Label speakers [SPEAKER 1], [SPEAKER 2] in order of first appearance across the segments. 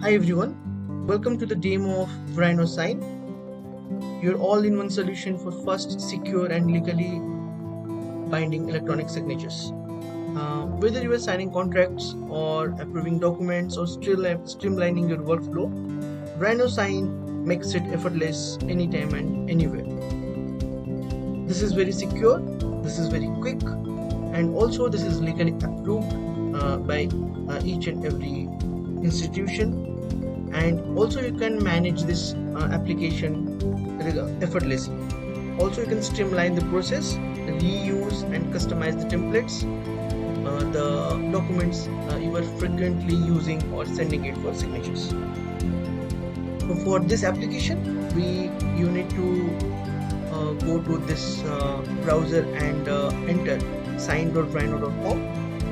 [SPEAKER 1] Hi everyone, welcome to the demo of Vryno Sign, your all-in-one solution for fast, secure and legally binding electronic signatures. Whether you are signing contracts or approving documents or streamlining your workflow, Vryno Sign makes it effortless anytime and anywhere. This is very secure, this is very quick, and also this is legally approved by each and every institution. And also you can manage this application effortlessly. Also you can streamline the process, reuse and customize the templates, the documents you are frequently using or sending it for signatures. So for this application you need to go to this browser and enter sign.vryno.com.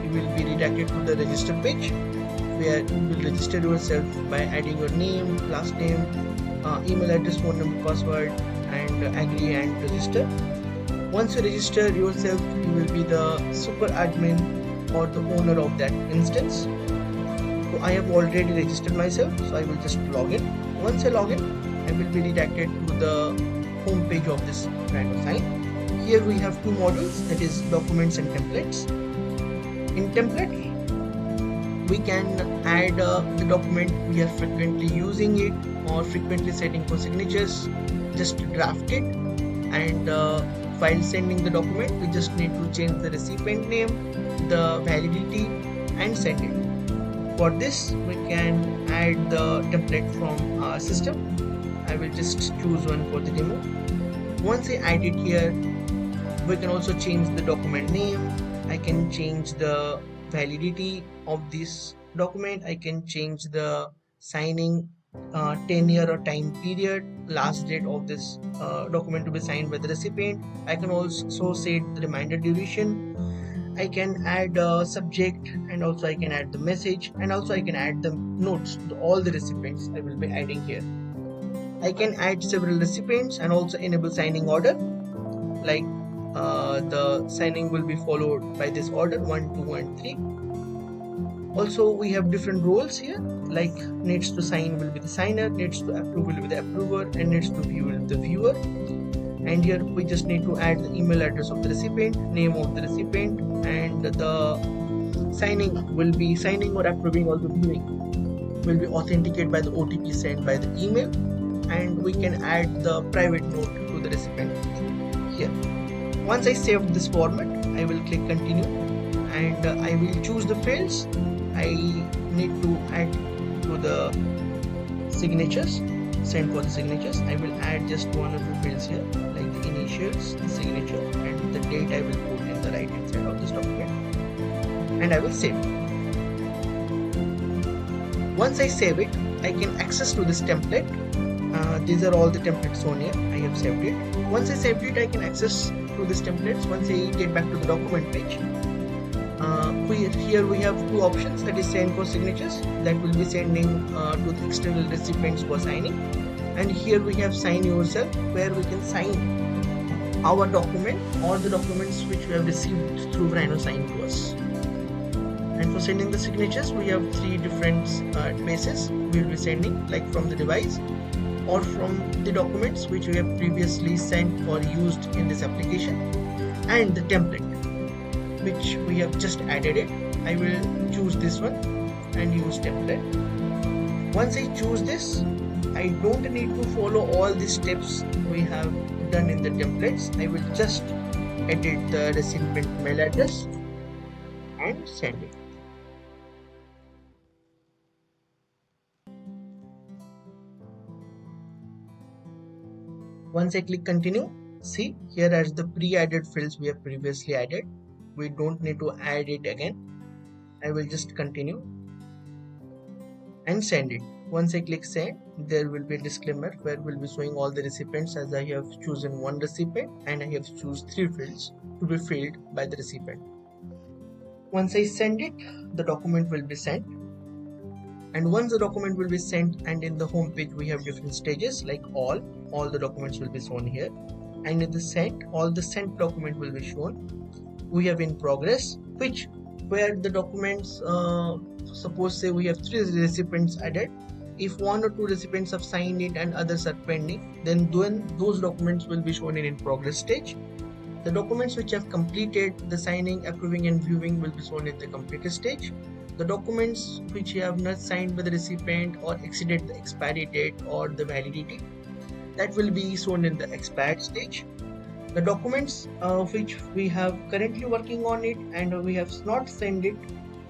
[SPEAKER 1] You will be redirected to the register page where you will register yourself by adding your name, last name, email address, phone number, password, and agree and register. Once you register yourself, you will be the super admin or the owner of that instance. So I have already registered myself, so I will just log in. Once I log in, I will be redirected to the home page of this Vryno Sign. Here we have two modules, that is documents and templates. In template, we can add the document we are frequently using it or frequently setting for signatures, just draft it, and while sending the document we just need to change the recipient name, the validity, and send it. For this we can add the template from our system. I will just choose one for the demo. Once I add it here, we can also change the document name. I can change the validity of this document. I can change the signing tenure or time period, last date of this document to be signed by the recipient. I can also set the reminder duration. I can add a subject, and also I can add the message, and also I can add the notes to all the recipients I will be adding here. I can add several recipients and also enable signing order, like the signing will be followed by this order 1, 2 and 3. Also we have different roles here, like needs to sign will be the signer, needs to approve will be the approver, and needs to view will be the viewer. And here we just need to add the email address of the recipient, name of the recipient, and the signing or approving or the viewing will be authenticated by the OTP sent by the email, and we can add the private note to the recipient here. Once I save this format, I will click continue, and I will choose the fields I need to add to the signatures, send for the signatures. I will add just one of the fields here, like the initials, the signature, and the date I will put in the right hand side of this document, and I will save it. Once I save it, I can access to this template. These are all the templates on here. I have saved it. Once I saved it, I can access to this templates. Once I get back to the document page, here we have two options, that is send for signatures, that will be sending to the external recipients for signing, and here we have sign yourself, where we can sign our document or the documents which we have received through Vryno Sign to us. And for sending the signatures, we have three different bases we will be sending, like from the device or from the documents which we have previously sent or used in this application, and the template which we have just added it. I will choose this one and use template. Once I choose this, I don't need to follow all the steps we have done in the templates. I will just edit the recipient mail address and send it. Once I click continue, see here as the pre-added fields we have previously added. We don't need to add it again. I will just continue and send it. Once I click send, there will be a disclaimer where will be showing all the recipients, as I have chosen one recipient and I have chosen 3 fields to be filled by the recipient. Once I send it, the document will be sent. And once the document will be sent, and in the home page we have different stages, like all the documents will be shown here, and in the sent, all the sent document will be shown. We have in progress, where the documents, suppose say we have 3 recipients added, if one or two recipients have signed it and others are pending, then those documents will be shown in progress stage. The documents which have completed the signing, approving and viewing will be shown in the completed stage. The documents which have not signed by the recipient or exceeded the expiry date or the validity, that will be shown in the expired stage. The documents which we have currently working on it and we have not sent it,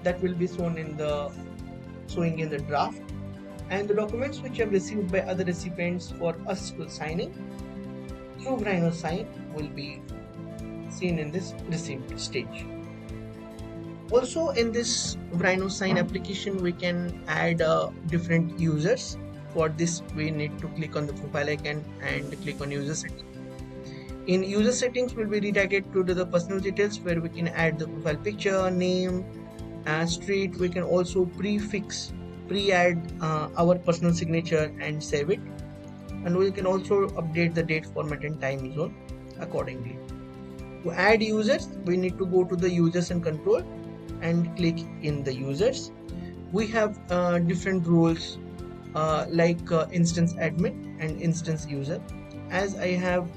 [SPEAKER 1] that will be showing in the draft. And the documents which have received by other recipients for us to signing through Vryno Sign will be seen in this received stage. Also in this Vryno Sign application, we can add different users. For this, we need to click on the profile icon and click on user settings. In user settings, we'll be redirected to the personal details where we can add the profile picture, name, street. We can also pre-add our personal signature and save it. And we can also update the date, format and time zone accordingly. To add users, we need to go to the users and control and click in the users. We have different roles like instance admin and instance user. As I have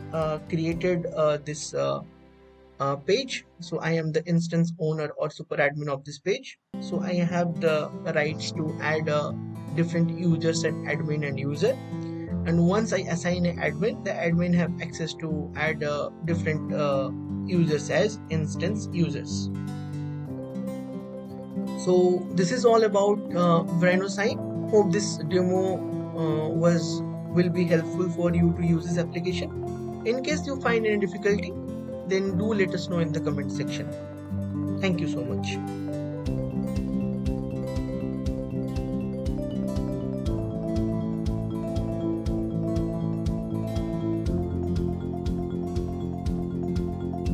[SPEAKER 1] created this page, so I am the instance owner or super admin of this page, so I have the rights to add different users and admin and user. And once I assign an admin, the admin have access to add different users as instance users. So this is all about Vryno Sign. Hope this demo will be helpful for you to use this application. In case you find any difficulty, then do let us know in the comment section. Thank you so much.